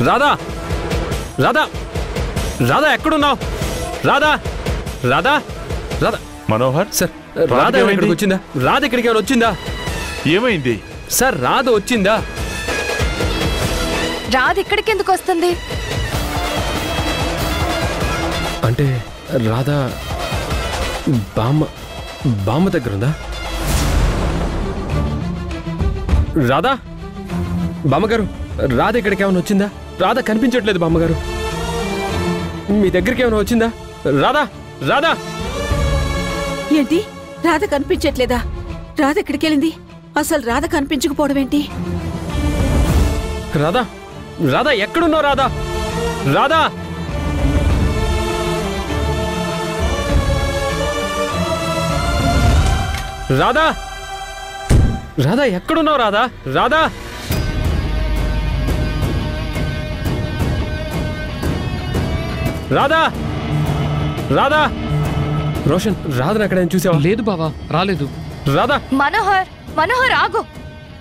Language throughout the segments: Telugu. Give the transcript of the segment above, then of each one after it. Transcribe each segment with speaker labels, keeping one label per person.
Speaker 1: రాధా రాధా రాధా ఎక్కడున్నావు? రాధా రాధా రాధా.
Speaker 2: మనోహర్
Speaker 1: సార్ రాధ ఇక్కడికి వచ్చిందా? రాధ ఇక్కడికి ఏమైనా వచ్చిందా?
Speaker 2: ఏమైంది
Speaker 1: సార్? రాధ వచ్చిందా?
Speaker 3: రాధ ఇక్కడికి ఎందుకు వస్తుంది?
Speaker 1: అంటే రాధ బామ్మ దగ్గర ఉందా? రాధా బామ్మగారు, రాధ ఇక్కడికి ఏమైనా వచ్చిందా? రాధ కనిపించట్లేదు బామ్మగారు. మీ దగ్గరికి ఏమైనా వచ్చిందా? రాధా రాధా.
Speaker 4: ఏంటి, రాధ కనిపించట్లేదా? రాధ ఎక్కడికి వెళ్ళింది? అసలు రాధ కనిపించకపోవడం ఏంటి?
Speaker 1: రాధా రాధా ఎక్కడున్నావు? రాధా రాధా. రాధా రాధా ఎక్కడున్నావు? రాధా రాధా. రాధా రాధా. రోషన్, రాధను ఎక్కడైనా చూసావా?
Speaker 5: లేదు బావా, రాలేదు.
Speaker 1: రాధా.
Speaker 3: మనోహర్ మనోహర్ ఆగు.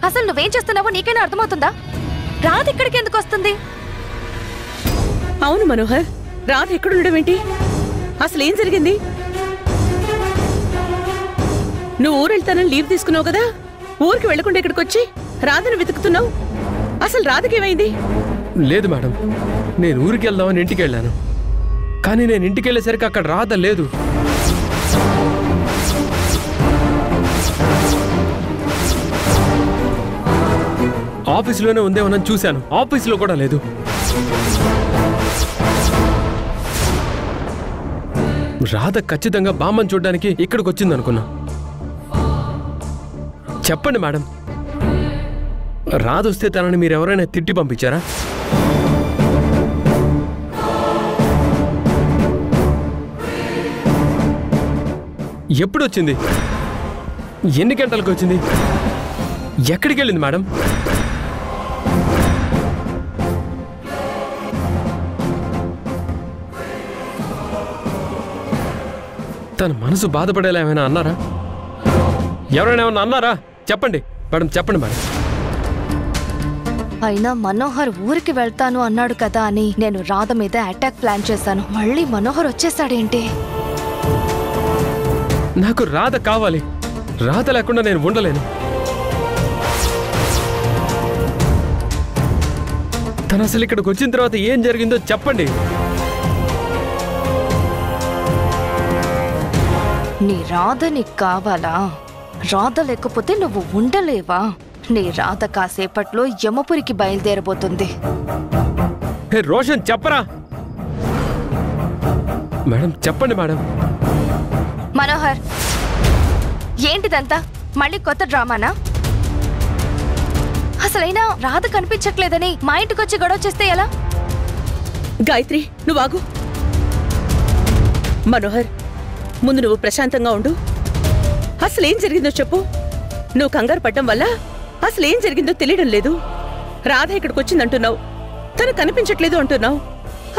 Speaker 3: అసలు నువ్వేం చేస్తున్నావో నీకైనా అర్థమవుతుందా? రాధ ఇక్కడికి ఎందుకు వస్తుంది?
Speaker 4: అవును మనోహర్, రాధ ఎక్కడుండడం ఏంటి? అసలేం జరిగింది? నువ్వు ఊరెళ్తానని లీవ్ తీసుకున్నావు కదా, ఊరికి వెళ్లకుండా ఇక్కడికి వచ్చి రాధను వెతుకుతున్నావు. అసలు రాధకేమైంది?
Speaker 1: లేదు మేడం, నేను ఊరికి వెళ్దామని ఇంటికి వెళ్ళాను. కానీ నేను ఇంటికి వెళ్ళేసరికి అక్కడ రాధ లేదు. ఆఫీసులోనే ఉందేమోనని చూశాను, ఆఫీసులో కూడా లేదు. రాధ ఖచ్చితంగా బామ్మని చూడడానికి ఇక్కడికి వచ్చింది అనుకున్నా. చెప్పండి మేడం, రాధ వస్తే తనని మీరు ఎవరైనా తిట్టి పంపించారా? ఎప్పుడు వచ్చింది? ఎన్ని గంటలకు వచ్చింది? ఎక్కడికి వెళ్ళింది మేడం? తన మనసు బాధపడేలా ఏమైనా అన్నారా? ఎవరైనా ఏమైనా అన్నారా? చెప్పండి మేడం, చెప్పండి మేడం.
Speaker 3: అయినా మనోహర్ ఊరికి వెళ్తాను అన్నాడు కదా అని నేను రాధ మీద అటాక్ ప్లాన్ చేశాను. మళ్ళీ మనోహర్ వచ్చేసాడేంటి?
Speaker 1: నాకు రాధ కావాలి. రాధ లేకుండా నేను ఉండలేను. తను అసలు ఇక్కడికి వచ్చిన తర్వాత ఏం జరిగిందో చెప్పండి.
Speaker 3: నీ రాధ నీకు కావాలా? రాధ లేకపోతే నువ్వు ఉండలేవా? నీ రాధ కాసేపట్లో యమపురికి బయలుదేరబోతుంది.
Speaker 1: హే రోషన్, చెప్పరా? మేడం చెప్పండి మేడం.
Speaker 3: మనోహర్, ఏంటిదంతా? మళ్ళీ కొత్త డ్రామానా? అసలైనా రాధ కనిపించట్లేదని మా ఇంటికి వచ్చి గొడవ చేస్తే ఎలా?
Speaker 4: గాయత్రి, నువ్వు ఆగు. మనోహర్, ముందు నువ్వు ప్రశాంతంగా ఉండు. అసలేం జరిగిందో చెప్పు. నువ్వు కంగారు పడ్డం వల్ల అసలేం జరిగిందో తెలియడం లేదు. రాధ ఇక్కడికి వచ్చిందంటున్నావు, తను కనిపించట్లేదు అంటున్నావు.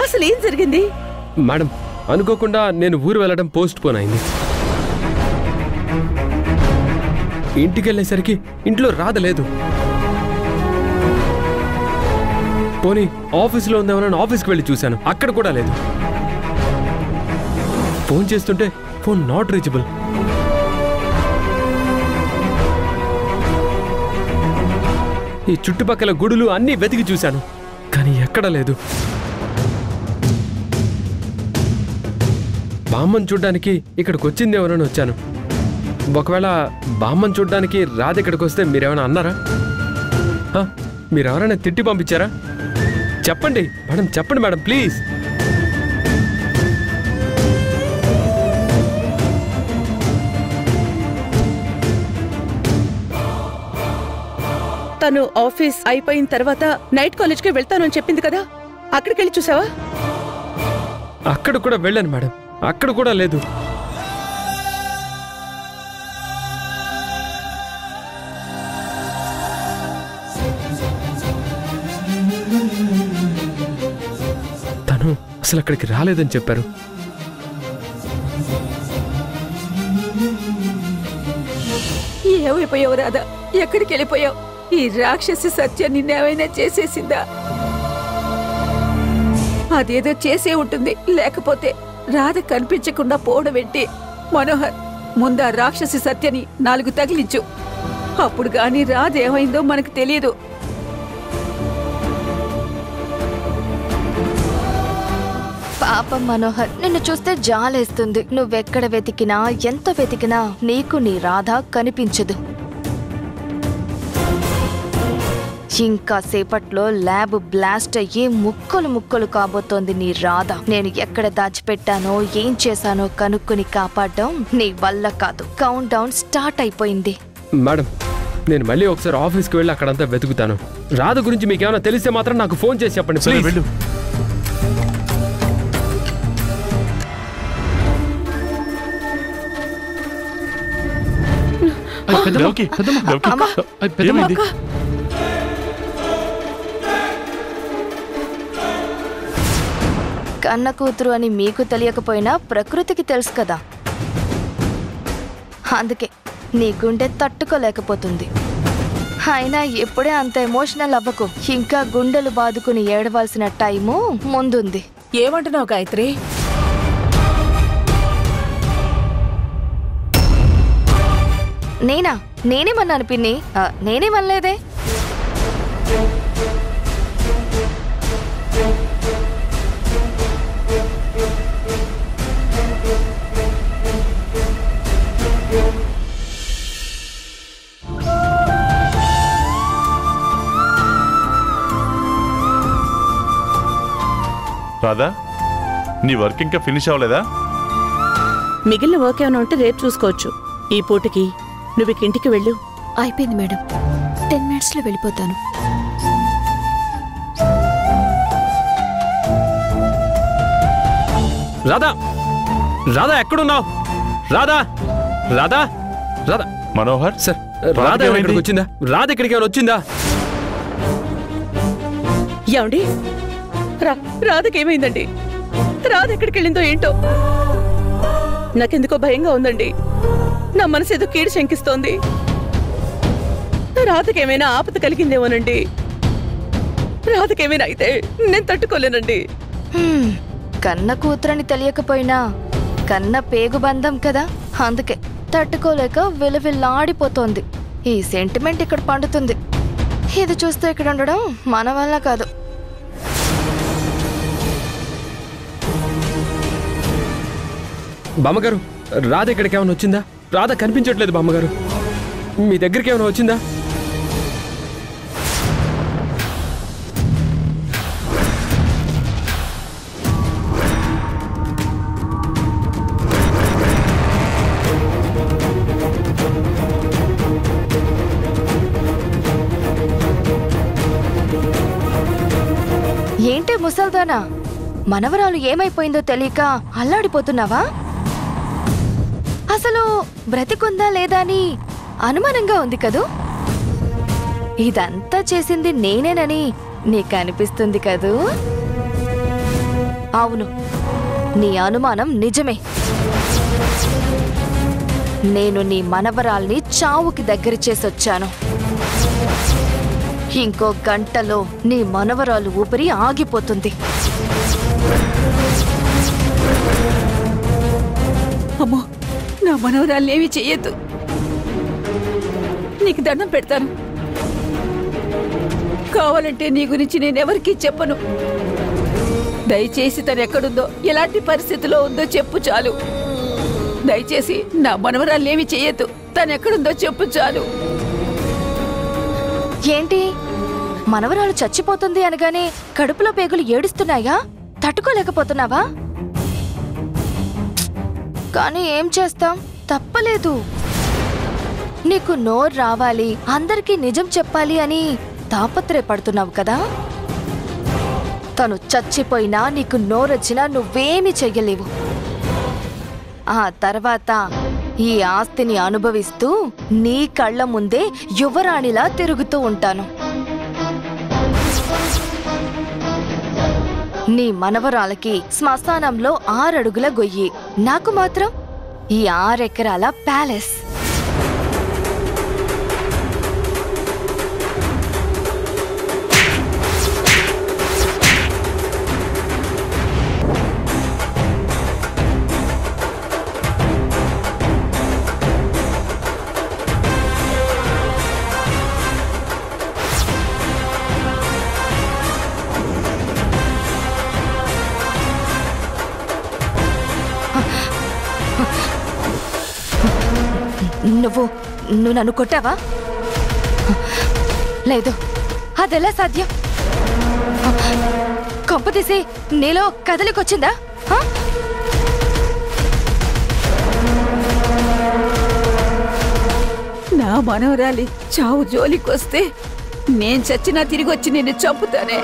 Speaker 4: అసలేం జరిగింది?
Speaker 1: మేడం, అనుకోకుండా నేను ఊరు వెళ్ళడం పోస్ట్ పోన్ అయింది. ఇంటికి వెళ్ళేసరికి ఇంట్లో రాధ లేదు. పోనీ ఆఫీసులో ఉందేమో ఆఫీస్కి వెళ్ళి చూశాను, అక్కడ కూడా లేదు. ఫోన్ చేస్తుంటే ఫోన్ నాట్ రీచబుల్. ఈ చుట్టుపక్కల గుడులు అన్నీ వెతికి చూశాను, కానీ ఎక్కడా లేదు. బామ్మని చూడ్డానికి ఇక్కడికి వచ్చిందేమోనని వచ్చాను. ఒకవేళ బామ్మని చూడ్డానికి రాధ ఇక్కడికి వస్తే మీరేమైనా అన్నారా? మీరెవరైనా తిట్టి పంపించారా? చెప్పండి మేడం, చెప్పండి మేడం, ప్లీజ్.
Speaker 4: తను ఆఫీస్ అయిపోయిన తర్వాత నైట్ కాలేజ్కి వెళ్తానని చెప్పింది కదా, అక్కడికి వెళ్ళి చూసావా?
Speaker 1: అక్కడ కూడా వెళ్ళాను మేడం, అక్కడ కూడా లేదు. తను అసలు అక్కడికి రాలేదని చెప్పారు.
Speaker 6: ఏమైపోయావు రాధా? ఎక్కడికి వెళ్ళిపోయావు? ఈ రాక్షసి సత్య నిన్నేమైనా చేసేసిందా?
Speaker 2: అదేదో చేసే ఉంటుంది. లేకపోతే రాధ కనిపించకుండా పోవడం ఏంటి? మనోహర్, ముందా రాక్షసి సత్యని 4 తగిలించు. అప్పుడు గాని రాధ ఏమైందో మనకు తెలియదు.
Speaker 3: పాపం మనోహర్, నిన్ను చూస్తే జాలేస్తుంది. నువ్వెక్కడ వెతికినా ఎంత వెతికినా నీకు నీ రాధ కనిపించదు. ఇంకా సేపట్లో ల్యాబ్ బ్లాస్ట్ అయ్యి ముక్కలు ముక్కలు కాబోతోంది నీ రాధ. నేను ఎక్కడ దాచిపెట్టానో ఏం చేశానో కనుక్కుని కాపాడడం నీ వల్ల కాదు. కౌంట్ డౌన్ స్టార్ట్ అయిపోయింది.
Speaker 1: మేడం, నేను మళ్ళీ ఒకసారి ఆఫీస్కి వెళ్ళి అక్కడంతా వెతుకుతాను. రాధ గురించి మీకేమైనా తెలిస్తే మాత్రం నాకు ఫోన్ చేసి చెప్పండి ప్లీజ్.
Speaker 5: వెళ్ళు. ఏమైంది?
Speaker 3: కన్న కూతురు అని మీకు తెలియకపోయినా ప్రకృతికి తెలుసు కదా. అందుకే నీ గుండె తట్టుకోలేకపోతుంది. అయినా ఎప్పుడే అంత ఎమోషనల్ అవ్వకు. ఇంకా గుండెలు బాదుకుని ఏడవలసిన టైము ముందుంది.
Speaker 2: ఏమంటున్నావు గాయత్రి?
Speaker 3: నేనేమన్నాను పిన్ని? నేనేమనలేదే.
Speaker 5: రాధా, నీ వర్క్ ఇంకా ఫినిష్ అవ్వలేదా?
Speaker 4: మిగిలిన వర్క్ ఏమైనా ఉంటే రేపు చూసుకోవచ్చు. ఈ పూటకి నువ్వు ఇంటికి వెళ్ళు.
Speaker 6: అయిపోయింది మేడం, 10 minutesలో వెళ్ళిపోతాను.
Speaker 1: రాధా, రాధా ఎక్కడున్నావు? రాధా, రాధా, రాధా.
Speaker 5: మనోహర్
Speaker 1: సార్, రాధ ఇక్కడికి వచ్చిందా? రాధ ఇక్కడికి ఏమైనా వచ్చిందా?
Speaker 4: ఏమండి, రాధకేమైందండి? రాధ ఎక్కడికి వెళ్ళిందో ఏంటో నాకెందుకో భయంగా ఉందండి. నా మనసు ఏదో కీడు శంకిస్తోంది. రాధకేమైనా ఆపద కలిగిందేమోనండి. రాధకేమైనా అయితే నేను తట్టుకోలేనండి.
Speaker 3: కన్న కూతురని తెలియకపోయినా కన్న పేగుబంధం కదా, అందుకే తట్టుకోలేక విలవిల్లాడిపోతోంది. ఈ సెంటిమెంట్ ఇక్కడ పండుతుంది. ఇది చూస్తే ఇక్కడ ఉండడం మన వల్ల కాదు.
Speaker 1: బామ్మగారు, రాధ ఇక్కడికి ఏమైనా వచ్చిందా? రాధ కనిపించట్లేదు బామ్మగారు. మీ దగ్గరికి ఏమైనా వచ్చిందా?
Speaker 3: ఏంటే ముసల్దానా, మనవరాలు ఏమైపోయిందో తెలియక అల్లాడిపోతున్నావా? అసలు బ్రతికుందా లేదా అని అనుమానంగా ఉంది కదూ. ఇదంతా చేసింది నేనేనని నీకు అనిపిస్తుంది కదూ. అవును, నీ అనుమానం నిజమే. నేను నీ మనవరాల్ని చావుకి దగ్గర చేసొచ్చాను. ఇంకో గంటలో నీ మనవరాలు ఊపిరి ఆగిపోతుంది.
Speaker 2: అమ్మో, నా మనవరాల్నేమి చెయ్యొద్దు. నీకు దండం పెడతాను. కావాలంటే నీ గురించి నేనెవరికీ చెప్పను. దయచేసి తను ఎక్కడుందో, ఎలాంటి పరిస్థితిలో ఉందో చెప్పు చాలు. దయచేసి నా మనవరాల్నేమి చెయ్యొద్దు. తను ఎక్కడుందో చెప్పు చాలు.
Speaker 3: ఏంటి, మనవరాలు చచ్చిపోతుంది అనగానే కడుపులో పేగులు ఏడుస్తున్నాయా? తట్టుకోలేకపోతున్నావా? కానీ ఏం చేస్తాం, తప్పలేదు. నీకు నోరు రావాలి, అందరికీ నిజం చెప్పాలి అని తాపత్రయపడుతున్నావు కదా. తను చచ్చిపోయినా నీకు నోరొచ్చినా నువ్వేమీ చెయ్యలేవు. ఆ తర్వాత ఈ ఆస్తిని అనుభవిస్తూ నీ కళ్ళ ముందే యువరాణిలా తిరుగుతూ ఉంటాను. నీ మనవరాలకి శ్మశానంలో 6 అడుగుల గొయ్యి, నాకు మాత్రం ఈ 6 ఎకరాల ప్యాలెస్. నువ్వు నువ్వు నన్ను కొట్టావా? లేదు, అదెలా సాధ్యం? కొంపతీసి నీలో కదలికొచ్చిందా?
Speaker 2: నా మనవరాలి చావు జోలికొస్తే నేను చచ్చినా తిరిగి వచ్చి నిన్ను చంపుతానే.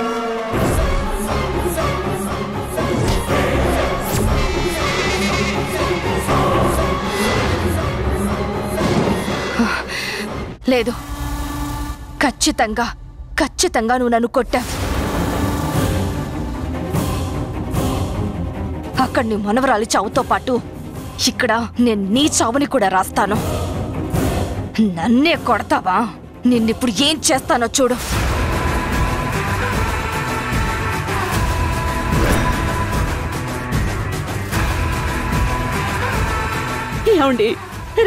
Speaker 3: లేదు, ఖచ్చితంగా ఖచ్చితంగా నువ్వు నన్ను కొట్టావు. అక్కడ నీ మనవరాలి చావుతో పాటు ఇక్కడ నేను నీ చావుని కూడా రాస్తాను. నన్నే కొడతావా? నిన్నిప్పుడు ఏం చేస్తానో చూడు.
Speaker 4: ఏమండి,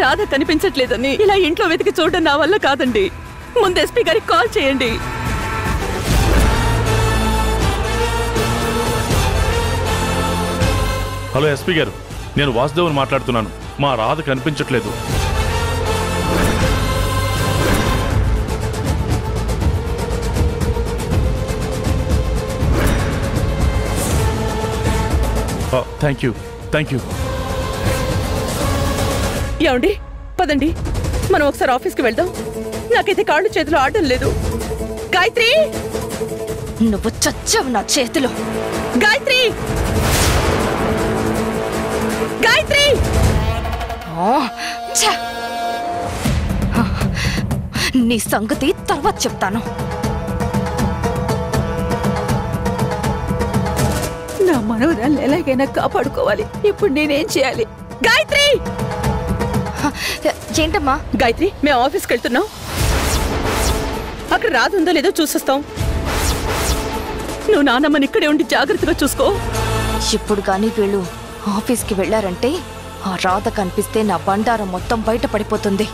Speaker 4: రాధ కనిపించట్లేదని ఇలా ఇంట్లో వెతికి చూడడం నా వల్ల కాదండి. ముందు ఎస్పీ గారికి కాల్ చేయండి.
Speaker 5: హలో ఎస్పీ గారు, నేను వాసుదేవ్ని మాట్లాడుతున్నాను. మా రాధ కనిపించట్లేదు. Thank you.
Speaker 4: ఏమండి, పదండి, మనం ఒకసారి ఆఫీస్కి వెళ్దాం. నాకైతే కాళ్ళు చేతులు ఆడడం లేదు. గాయత్రి,
Speaker 3: నువ్వు చచ్చావు నా చేతిలో.
Speaker 4: గాయత్రి, గాయత్రి!
Speaker 3: నీ సంగతి తర్వాత చెప్తాను.
Speaker 2: నా మనవరాల్ని ఎలాగైనా కాపాడుకోవాలి. ఇప్పుడు నేనేం చేయాలి?
Speaker 4: గాయత్రి!
Speaker 3: ఏంటమ్మా?
Speaker 4: గాయత్రి, మేము ఆఫీస్కి వెళ్తున్నాం. అక్కడ రాధ ఉందో లేదో చూసొస్తాం. నువ్వు నాన్నమ్మని ఇక్కడే ఉండి జాగ్రత్తగా చూసుకో.
Speaker 3: ఇప్పుడు కానీ వీళ్ళు ఆఫీస్కి వెళ్ళారంటే ఆ రాధ కనిపిస్తే నా బండారం మొత్తం బయట పడిపోతుంది.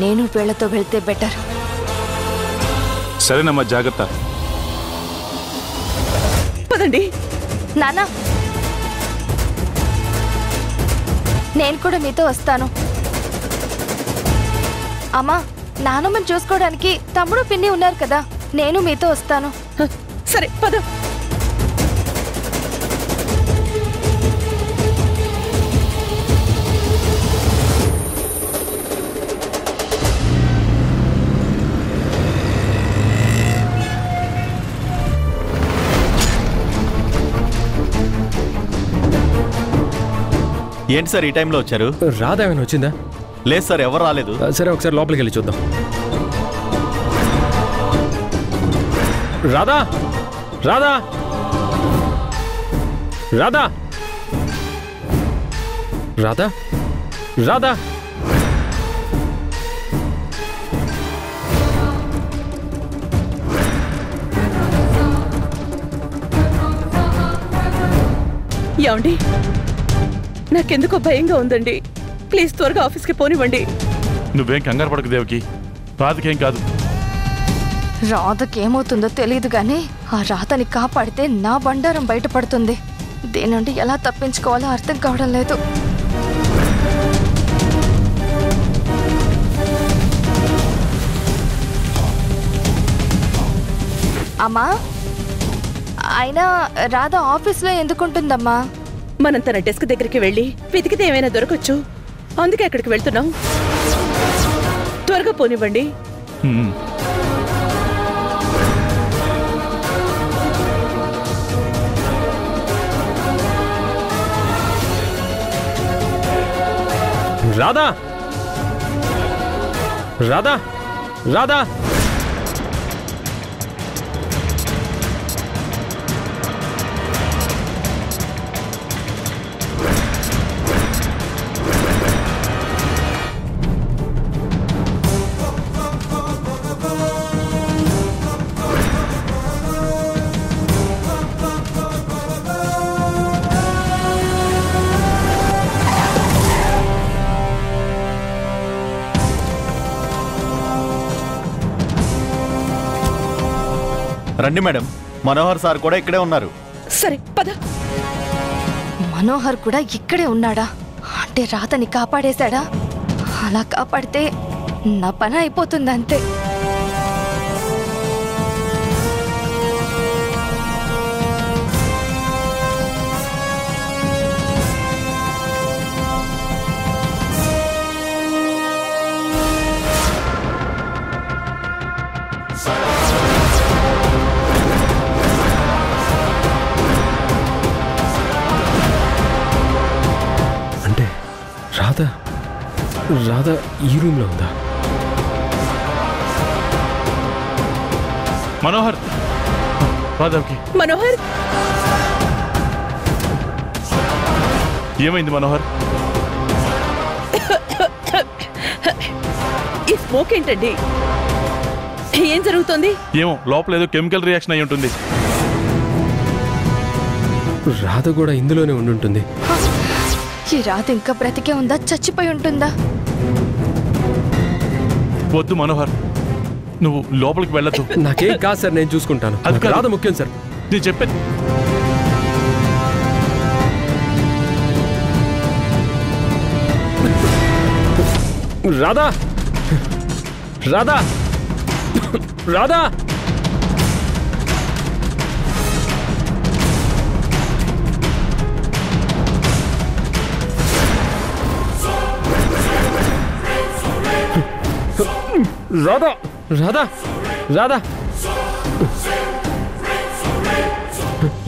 Speaker 3: నేను వీళ్లతో వెళ్తే బెటర్.
Speaker 5: సరేనమ్మా, జాగ్రత్త.
Speaker 4: పదండి.
Speaker 3: నానా, నేను కూడా మీతో వస్తాను. అమ్మా, నానమ్మని చూసుకోవడానికి తమ్ముడు పిన్ని ఉన్నారు కదా, నేను మీతో వస్తాను.
Speaker 4: సరే, పద.
Speaker 7: ఏంటి సార్ ఈ టైంలో వచ్చారు?
Speaker 1: రాధ ఏమైనా వచ్చిందా?
Speaker 7: లేదు సార్, ఎవరు రాలేదు.
Speaker 1: సరే, ఒకసారి లోపలికి వెళ్ళి చూద్దాం. రాధా, రాధా, రాధా, రాధా, రాధా.
Speaker 4: ఏమండి, నాకెందుకో భయంగా ఉందండి. ప్లీజ్ త్వరగా ఆఫీస్కి పోనివ్వండి.
Speaker 5: నువ్వేం కంగారు పడకు దేవకి, రాధకేం కాదు.
Speaker 3: రాధకేమవుతుందో తెలియదు గాని ఆ రాధని కాపాడితే నా బండారం బయటపడుతుంది. దీని నుండి ఎలా తప్పించుకోవాలో అర్థం కావడం లేదు. అమ్మా, అయినా రాధ ఆఫీస్లో ఎందుకుంటుందమ్మా?
Speaker 4: మనం తన డెస్క్ దగ్గరికి వెళ్ళి వెతికితే ఏమైనా దొరకచ్చు. అందుకే అక్కడికి వెళ్తున్నాం. త్వరగా పోనివ్వండి.
Speaker 1: రాధా, రాధా, రాధా.
Speaker 7: రండి మేడం, మనోహర్ సార్ కూడా ఇక్కడే ఉన్నారు.
Speaker 4: సరే, పద.
Speaker 3: మనోహర్ కూడా ఇక్కడే ఉన్నాడా? అంటే రాధని కాపాడేశాడా? అలా కాపాడితే నా పని అయిపోతుంది అంతే.
Speaker 1: అంటే రాధ ఈ రూమ్లో ఉందా?
Speaker 5: మనోహర్, రాధవ్కి
Speaker 4: మనోహర్,
Speaker 5: ఏమైంది మనోహర్?
Speaker 4: ఈ స్మోక్ ఏంటండి? ఏం జరుగుతుంది?
Speaker 5: ఏమో లోపల ఏదో కెమికల్ రియాక్షన్ అయి ఉంటుంది.
Speaker 1: రాధ కూడా ఇందులోనే ఉండుంటుంది.
Speaker 3: ఈ రాత ఇంకా బ్రతికే ఉందా, చచ్చిపోయి ఉంటుందా?
Speaker 5: వద్దు మనోహర్, నువ్వు లోపలికి వెళ్ళొద్దు.
Speaker 1: నాకేం కాదు సార్, నేను చూసుకుంటాను.
Speaker 5: అది కాదు.
Speaker 1: రాధ ముఖ్యం సార్.
Speaker 5: నేను చెప్పేది
Speaker 1: రాధా రాధా రాధా రాధా రాధా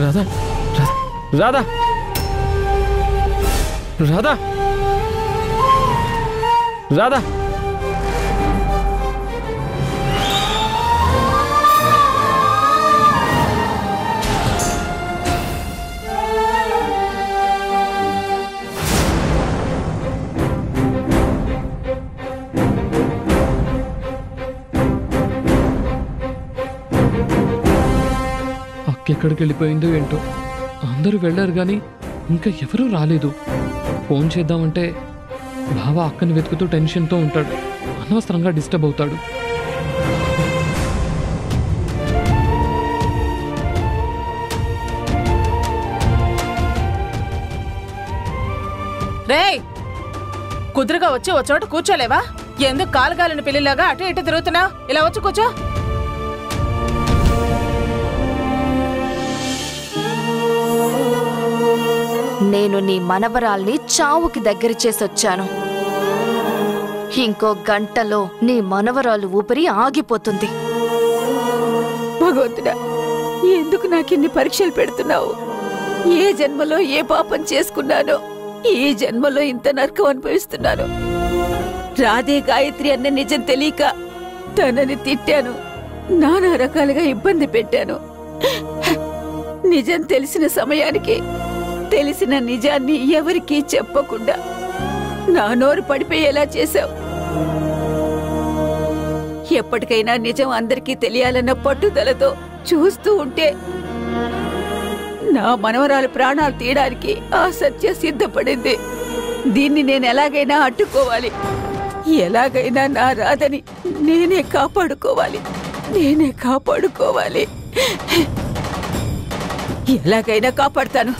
Speaker 1: రాధా రాధా రాధా రాధా రాధా
Speaker 8: ఎక్కడికి వెళ్ళిపోయిందో ఏంటో. అందరూ వెళ్ళారు కానీ ఇంకా ఎవరూ రాలేదు. ఫోన్ చేద్దామంటే బావ అక్కని వెతుకుతూ టెన్షన్తో ఉంటాడు, అనవసరంగా డిస్టర్బ్ అవుతాడు.
Speaker 9: రేయ్, కుదురుగా వచ్చి ఓ చోట కూర్చోలేవా? ఎందుకు కాలుగాలిన పిల్లిలాగా అటు ఇటు తిరుగుతున్నావు? ఇలా వచ్చి కూర్చో.
Speaker 3: నేను నీ మనవరాల్ని చావుకి దగ్గర చేసొచ్చాను. ఇంకో గంటలో నీ మనవరాలు ఊపిరి ఆగిపోతుంది.
Speaker 2: భగవంతుడా, ఎందుకు నాకిన్ని పరీక్షలు పెడుతున్నావు? ఏ జన్మలో ఏ పాపం చేసుకున్నానో ఈ జన్మలో ఇంత నరకం అనుభవిస్తున్నాను. రాధే గాయత్రి అన్న నిజం తెలియక తనని తిట్టాను, నానా రకాలుగా ఇబ్బంది పెట్టాను. నిజం తెలిసిన సమయానికి తెలిసిన నిజాన్ని ఎవరికీ చెప్పకుండా నా నోరు పడిపోయేలా చేశావు. ఎప్పటికైనా నిజం అందరికీ తెలియాలన్న పట్టుదలతో చూస్తూ ఉంటే నా మనవరాలు ప్రాణాలు తీయడానికి ఆ సత్య సిద్ధపడింది. దీన్ని నేను ఎలాగైనా అడ్డుకోవాలి, ఎలాగైనా నా రాధని నేనే కాపాడుకోవాలి. ఎలాగైనా కాపాడతాను.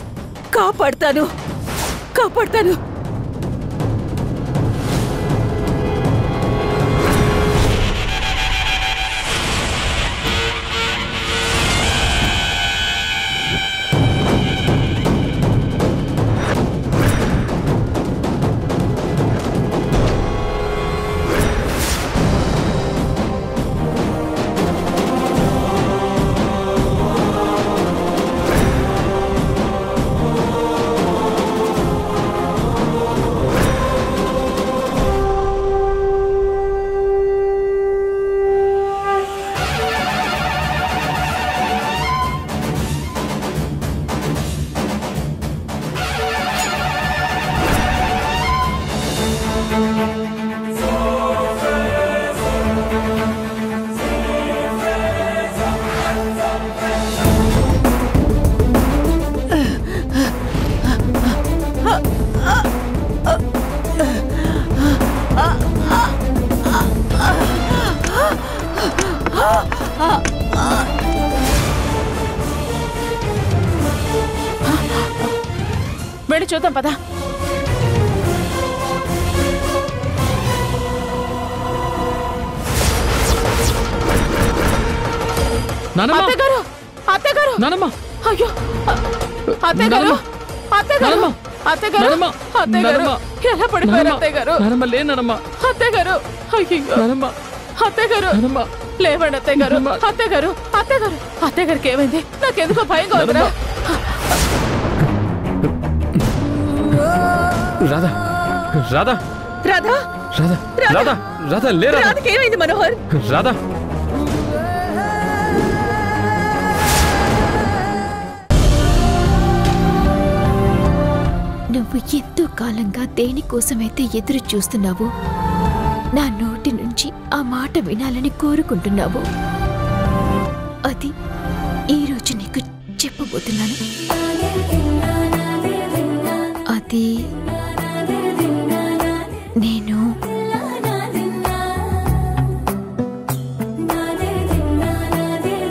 Speaker 9: వెళ్ళి చూద్దాం పదా.
Speaker 8: నానమ్మ!
Speaker 9: అత్తగారు అత్తగారు
Speaker 8: నానమ్మ
Speaker 9: అయ్యో అత్తగారు
Speaker 8: నానమ్మ!
Speaker 9: అత్తగారు
Speaker 8: నానమ్మ!
Speaker 9: అత్తగారు
Speaker 8: నానమ్మ!
Speaker 9: అత్తగారు
Speaker 8: నానమ్మ!
Speaker 9: ఎలా పడిపోయారు అత్తగారు
Speaker 8: నానమ్మ లే నానమ్మ
Speaker 9: అత్తగారు అయ్యో
Speaker 8: నానమ్మ
Speaker 9: అత్తగారు
Speaker 8: నానమ్మ
Speaker 9: లేవండి అత్తగారు అత్తగారు అత్తగారు అత్తగారికి ఏమైంది నాకెందుకో భయంగా ఉందిరా
Speaker 1: రాధా రాధా
Speaker 4: రాధా
Speaker 1: రాధా రాధా రాధా లే రాధా
Speaker 4: రాధకి ఏమైంది మనోహర్?
Speaker 1: రాధా
Speaker 6: నువ్వు ఎంతో కాలంగా దేనికోసమైతే ఎదురు చూస్తున్నావో నా నోటి నుంచి ఆ మాట వినాలని కోరుకుంటున్నావు. అది ఈరోజు నీకు చెప్పబోతున్నాను. అది